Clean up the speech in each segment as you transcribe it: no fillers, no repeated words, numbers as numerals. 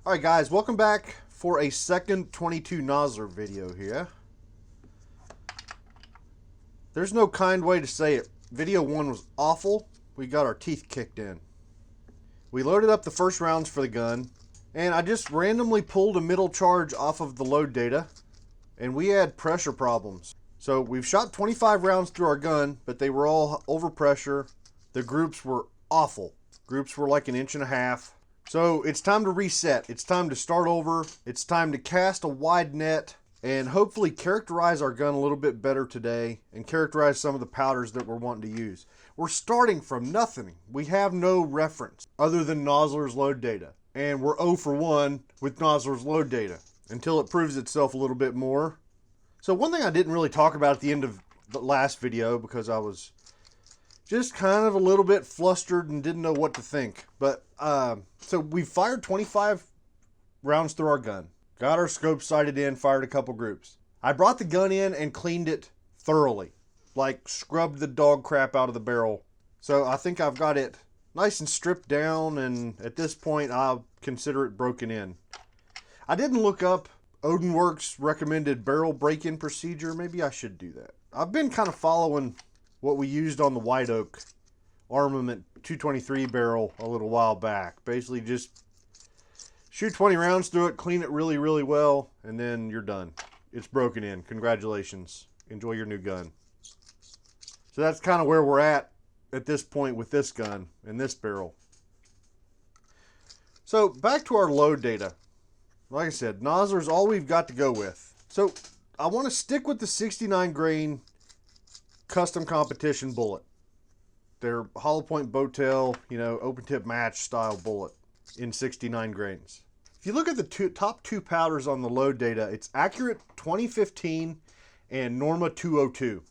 Alright guys, welcome back for a second 22 Nosler video here. There's no kind way to say it. Video 1 was awful. We got our teeth kicked in. We loaded up the first rounds for the gun, and I just randomly pulled a middle charge off of the load data, and we had pressure problems. So we've shot 25 rounds through our gun, but they were all over pressure. The groups were awful. Groups were like 1.5 inches. So it's time to reset. It's time to start over. It's time to cast a wide net and hopefully characterize our gun a little bit better today and characterize some of the powders that we're wanting to use. We're starting from nothing. We have no reference other than Nosler's load data. And we're 0 for 1 with Nosler's load data until it proves itself a little bit more. So one thing I didn't really talk about at the end of the last video because I was just kind of a little bit flustered and didn't know what to think. But so we fired 25 rounds through our gun. Got our scope sighted in, fired a couple groups. I brought the gun in and cleaned it thoroughly. Like scrubbed the dog crap out of the barrel. So I think I've got it nice and stripped down, and at this point I'll consider it broken in. I didn't look up Odinworks' recommended barrel break-in procedure. Maybe I should do that. I've been kind of following what we used on the White Oak Armament 223 barrel a little while back. Basically just shoot 20 rounds through it, clean it really, really well, and then you're done. It's broken in. Congratulations. Enjoy your new gun. So that's kind of where we're at this point with this gun and this barrel. So back to our load data. Like I said, Nosler's all we've got to go with. So I want to stick with the 69 grain custom competition bullet. Their hollow point boat tail, open tip match style bullet in 69 grains. If you look at the top two powders on the load data, it's Accurate 2015 and Norma 202.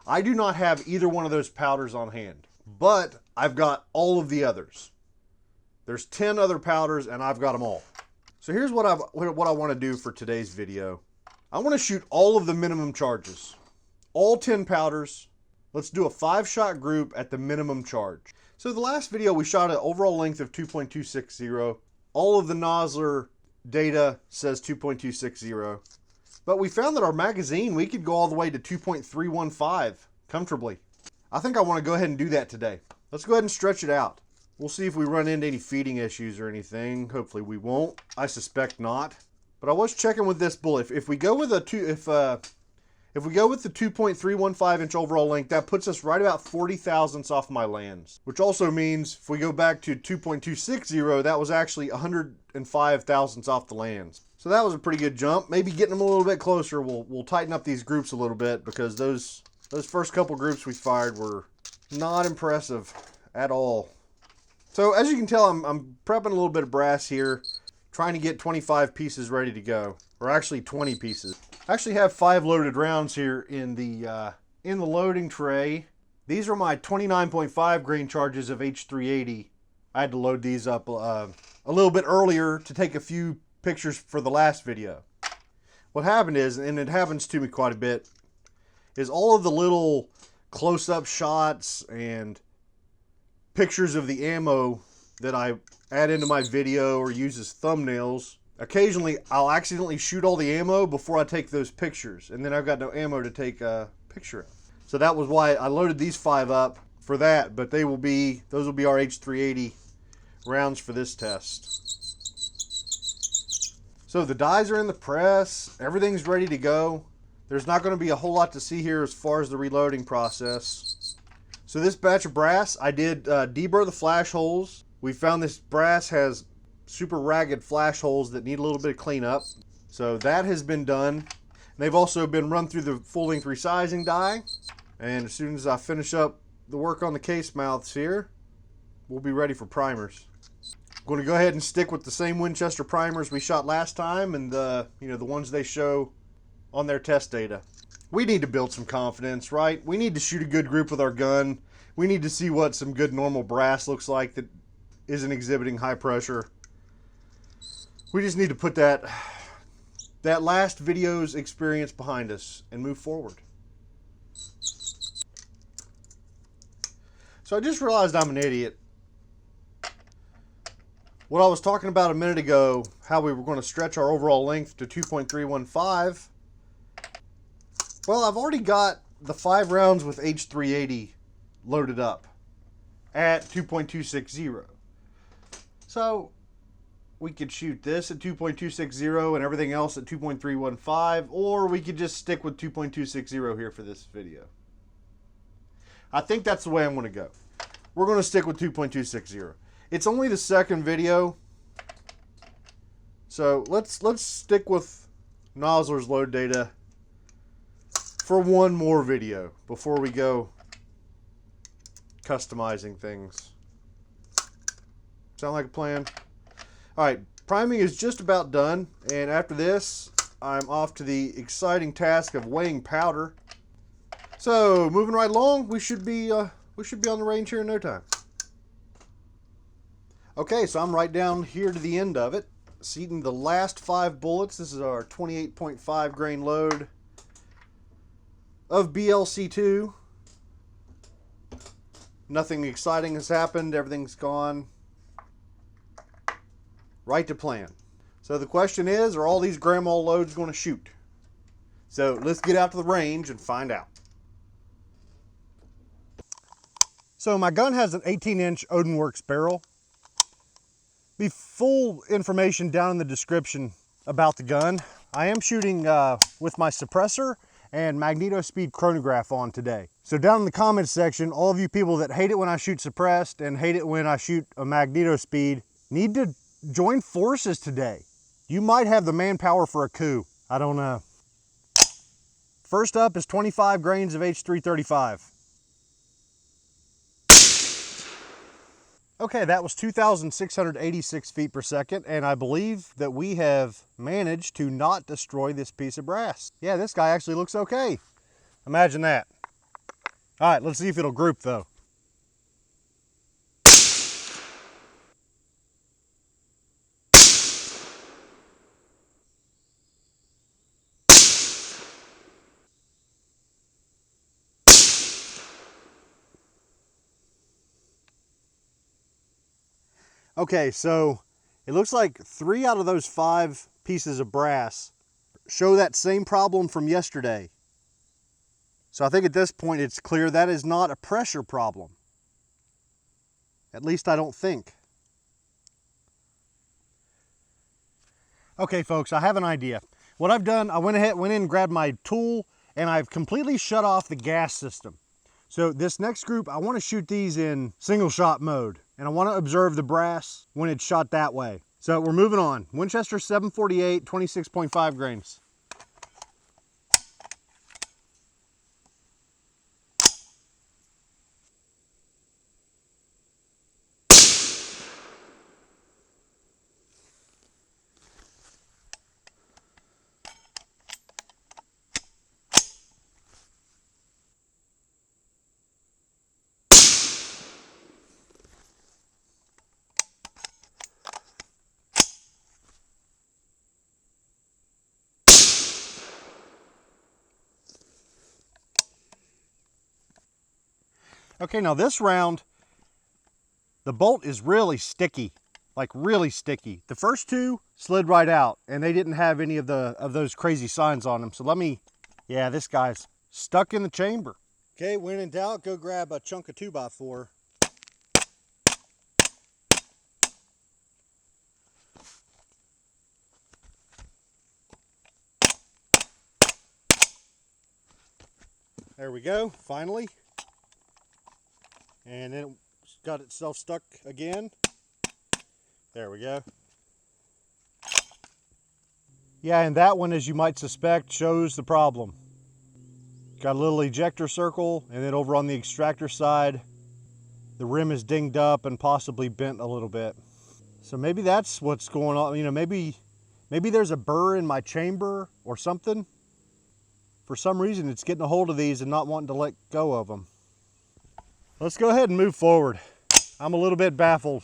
I do not have either one of those powders on hand, but I've got all of the others. There's 10 other powders and I've got them all. So here's what I want to do for today's video. I want to shoot all of the minimum charges. All 10 powders. Let's do a 5-shot group at the minimum charge. So the last video we shot an overall length of 2.260. All of the Nosler data says 2.260. But we found that our magazine, we could go all the way to 2.315 comfortably. I think I want to go ahead and do that today. Let's go ahead and stretch it out. We'll see if we run into any feeding issues or anything. Hopefully we won't. I suspect not. But I was checking with this bullet. If we go with the 2.315 inch overall length, that puts us right about 40 thousandths off my lands. Which also means if we go back to 2.260, that was actually 105 thousandths off the lands. So that was a pretty good jump. Maybe getting them a little bit closer, we'll tighten up these groups a little bit, because those first couple groups we fired were not impressive at all. So as you can tell, I'm prepping a little bit of brass here, trying to get 25 pieces ready to go, or actually 20 pieces. I actually have 5 loaded rounds here in the loading tray. These are my 29.5 grain charges of H380. I had to load these up a little bit earlier to take a few pictures for the last video. What happened is, and it happens to me quite a bit, is all of the little close-up shots and pictures of the ammo that I add into my video or use as thumbnails, occasionally I'll accidentally shoot all the ammo before I take those pictures, and then I've got no ammo to take a picture of. So that was why I loaded these 5 up for that, but those will be our H380 rounds for this test. So the dies are in the press, everything's ready to go. There's not going to be a whole lot to see here as far as the reloading process. So this batch of brass, I did deburr the flash holes. We found this brass has super ragged flash holes that need a little bit of cleanup. So that has been done. They've also been run through the full-length resizing die. And as soon as I finish up the work on the case mouths here, we'll be ready for primers. I'm going to go ahead and stick with the same Winchester primers we shot last time, and the ones they show on their test data. We need to build some confidence, right? We need to shoot a good group with our gun. We need to see what some good normal brass looks like that isn't exhibiting high pressure. We just need to put that last video's experience behind us and move forward. So I just realized I'm an idiot. What I was talking about a minute ago, how we were going to stretch our overall length to 2.315. Well, I've already got the 5 rounds with H380 loaded up at 2.260. So we could shoot this at 2.260 and everything else at 2.315, or we could just stick with 2.260 here for this video. I think that's the way I'm going to go. We're going to stick with 2.260. It's only the second video, so let's stick with Nosler's load data for one more video before we go customizing things. Sound like a plan? All right, priming is just about done, and after this, I'm off to the exciting task of weighing powder. So moving right along, we should be on the range here in no time. Okay, so I'm right down here to the end of it, seating the last 5 bullets. This is our 28.5 grain load of BLC2. Nothing exciting has happened. Everything's gone right to plan. So the question is, are all these grandma loads going to shoot? So let's get out to the range and find out. So my gun has an 18-inch Odinworks barrel. Be full information down in the description about the gun. I am shooting with my suppressor and magneto speed chronograph on today. So down in the comments section, all of you people that hate it when I shoot suppressed and hate it when I shoot a magneto speed need to join forces today. You might have the manpower for a coup. I don't know. First up is 25 grains of H335. Okay, that was 2,686 feet per second, and I believe that we have managed to not destroy this piece of brass. Yeah, this guy actually looks okay. Imagine that. All right, let's see if it'll group though. Okay, so it looks like 3 out of those 5 pieces of brass show that same problem from yesterday. So I think at this point it's clear that is not a pressure problem. At least I don't think. Okay folks, I have an idea. What I've done, I went in and grabbed my tool and I've completely shut off the gas system. So this next group, I want to shoot these in single shot mode, and I want to observe the brass when it's shot that way. So we're moving on. Winchester 748, 26.5 grains. Okay, now this round, the bolt is really sticky, like really sticky. The first 2 slid right out and they didn't have any of those crazy signs on them. So yeah, this guy's stuck in the chamber. Okay, when in doubt, go grab a chunk of 2x4. There we go, finally. And then it got itself stuck again. There we go. Yeah, and that one, as you might suspect, shows the problem. Got a little ejector circle, and then over on the extractor side, the rim is dinged up and possibly bent a little bit. So maybe that's what's going on. You know, maybe there's a burr in my chamber or something. For some reason, it's getting a hold of these and not wanting to let go of them. Let's go ahead and move forward. I'm a little bit baffled.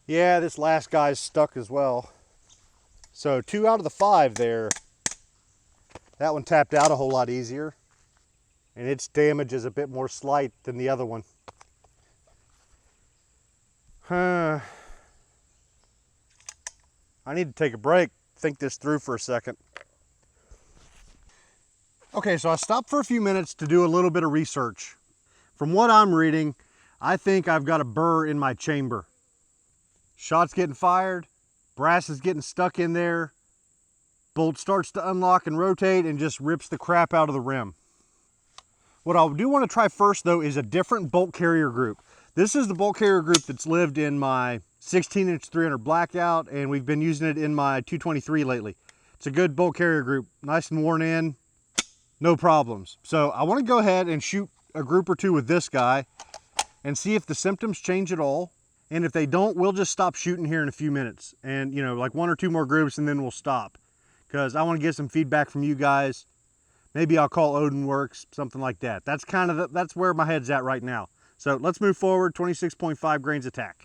Yeah, this last guy's stuck as well. So 2 out of the 5 there. That one tapped out a whole lot easier. And its damage is a bit more slight than the other one. I need to take a break, think this through for a second. Okay, so I stopped for a few minutes to do a little bit of research. From what I'm reading, I think I've got a burr in my chamber. Shot's getting fired, brass is getting stuck in there, bolt starts to unlock and rotate and just rips the crap out of the rim. What I do want to try first though is a different bolt carrier group. This is the bolt carrier group that's lived in my 16-inch 300 Blackout, and we've been using it in my 223 lately. It's a good bolt carrier group, nice and worn in, no problems. So I want to go ahead and shoot a group or two with this guy and see if the symptoms change at all. And if they don't, we'll just stop shooting here in a few minutes. And you know, like 1 or 2 more groups and then we'll stop. Because I want to get some feedback from you guys. Maybe I'll call Odin Works, something like that. That's kind of that's where my head's at right now. So let's move forward, 26.5 grains attack.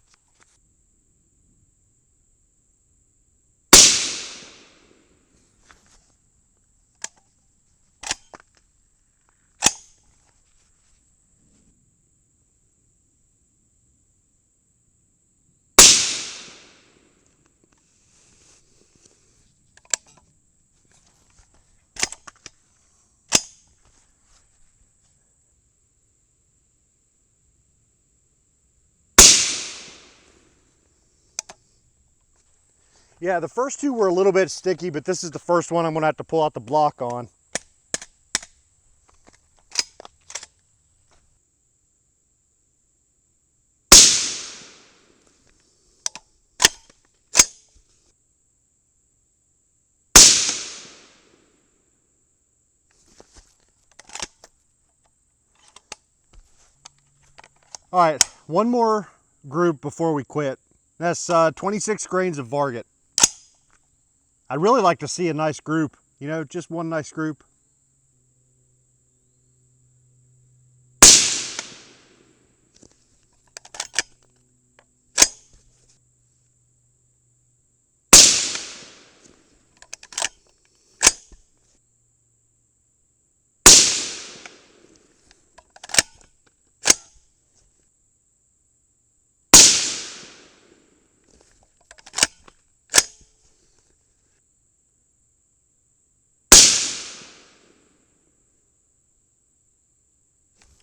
Yeah, the first 2 were a little bit sticky, but this is the first one I'm gonna have to pull out the block on. All right, 1 more group before we quit. That's 26 grains of Varget. I'd really like to see a nice group, you know, just 1 nice group.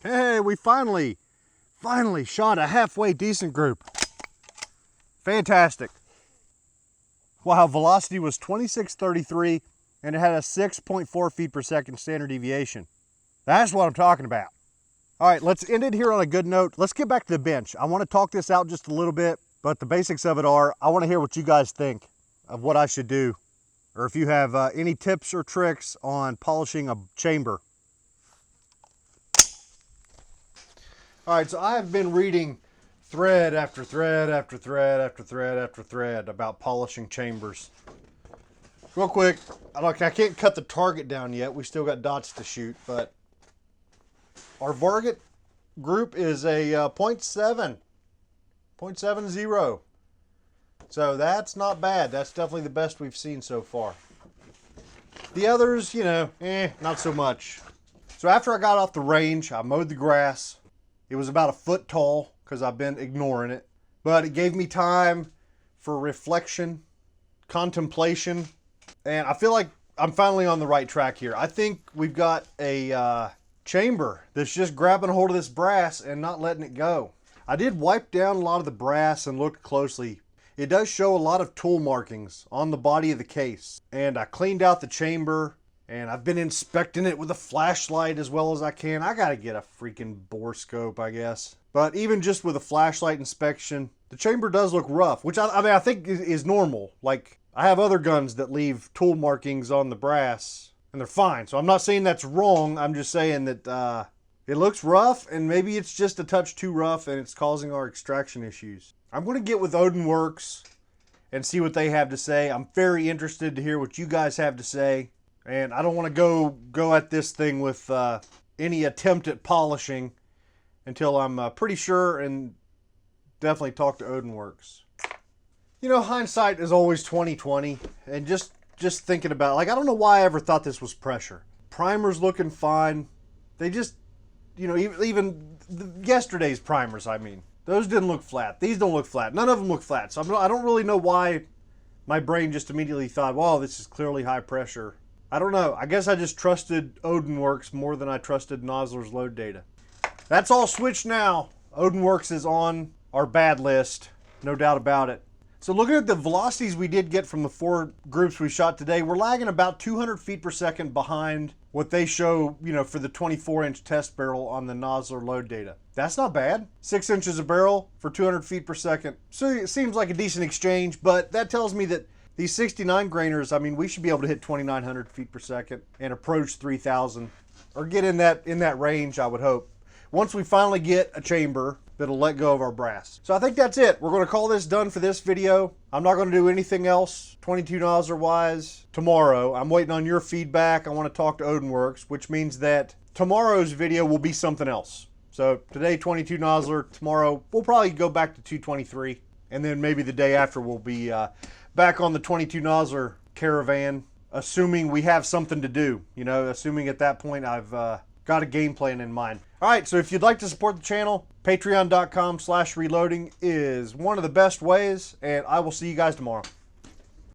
Hey, we finally shot a halfway decent group. Fantastic. Wow, velocity was 2633 and it had a 6.4 feet per second standard deviation. That's what I'm talking about. All right, let's end it here on a good note. Let's get back to the bench. I want to talk this out just a little bit, but the basics of it are, I want to hear what you guys think of what I should do, or if you have any tips or tricks on polishing a chamber. All right, so I've been reading thread after thread after thread after thread after thread about polishing chambers. Real quick, I can't cut the target down yet. We still got dots to shoot, but our Varget group is a 0.70. So that's not bad. That's definitely the best we've seen so far. The others, you know, not so much. So after I got off the range, I mowed the grass. It was about a foot tall because I've been ignoring it. But it gave me time for reflection, contemplation, and I feel like I'm finally on the right track here. I think we've got a chamber that's just grabbing a hold of this brass and not letting it go. I did wipe down a lot of the brass and looked closely. It does show a lot of tool markings on the body of the case. And I cleaned out the chamber and I've been inspecting it with a flashlight as well as I can. I gotta get a freaking bore scope, I guess. But even just with a flashlight inspection, the chamber does look rough, which I mean, I think is normal. Like, I have other guns that leave tool markings on the brass and they're fine. So I'm not saying that's wrong. I'm just saying that it looks rough and maybe it's just a touch too rough and it's causing our extraction issues. I'm going to get with Odin Works and see what they have to say. I'm very interested to hear what you guys have to say. And I don't want to go at this thing with any attempt at polishing until I'm pretty sure, and definitely talk to Odin Works. You know, hindsight is always 20/20, and just thinking about it, like, I don't know why I ever thought this was pressure. Primer's looking fine. They just, you know, even yesterday's primers, I mean, those didn't look flat. These don't look flat. None of them look flat. So I don't really know why my brain just immediately thought, well, this is clearly high pressure. I don't know. I guess I just trusted Odinworks more than I trusted Nosler's load data. That's all switched now. Odinworks is on our bad list, no doubt about it. So looking at the velocities we did get from the 4 groups we shot today, we're lagging about 200 feet per second behind what they show, you know, for the 24-inch test barrel on the Nosler load data. That's not bad. 6 inches a barrel for 200 feet per second. So it seems like a decent exchange, but that tells me that these 69 grainers, I mean, we should be able to hit 2,900 feet per second and approach 3,000, or get in that range, I would hope, once we finally get a chamber that'll let go of our brass. So I think that's it. We're going to call this done for this video. I'm not going to do anything else 22 Nosler wise tomorrow. I'm waiting on your feedback. I want to talk to Odinworks, which means that tomorrow's video will be something else. So today 22 Nosler, tomorrow we'll probably go back to 223, and then maybe the day after we'll be back on the 22 Nosler caravan, assuming we have something to do, you know, assuming at that point I've got a game plan in mind. All right, so if you'd like to support the channel, patreon.com/reloading is one of the best ways, and I will see you guys tomorrow.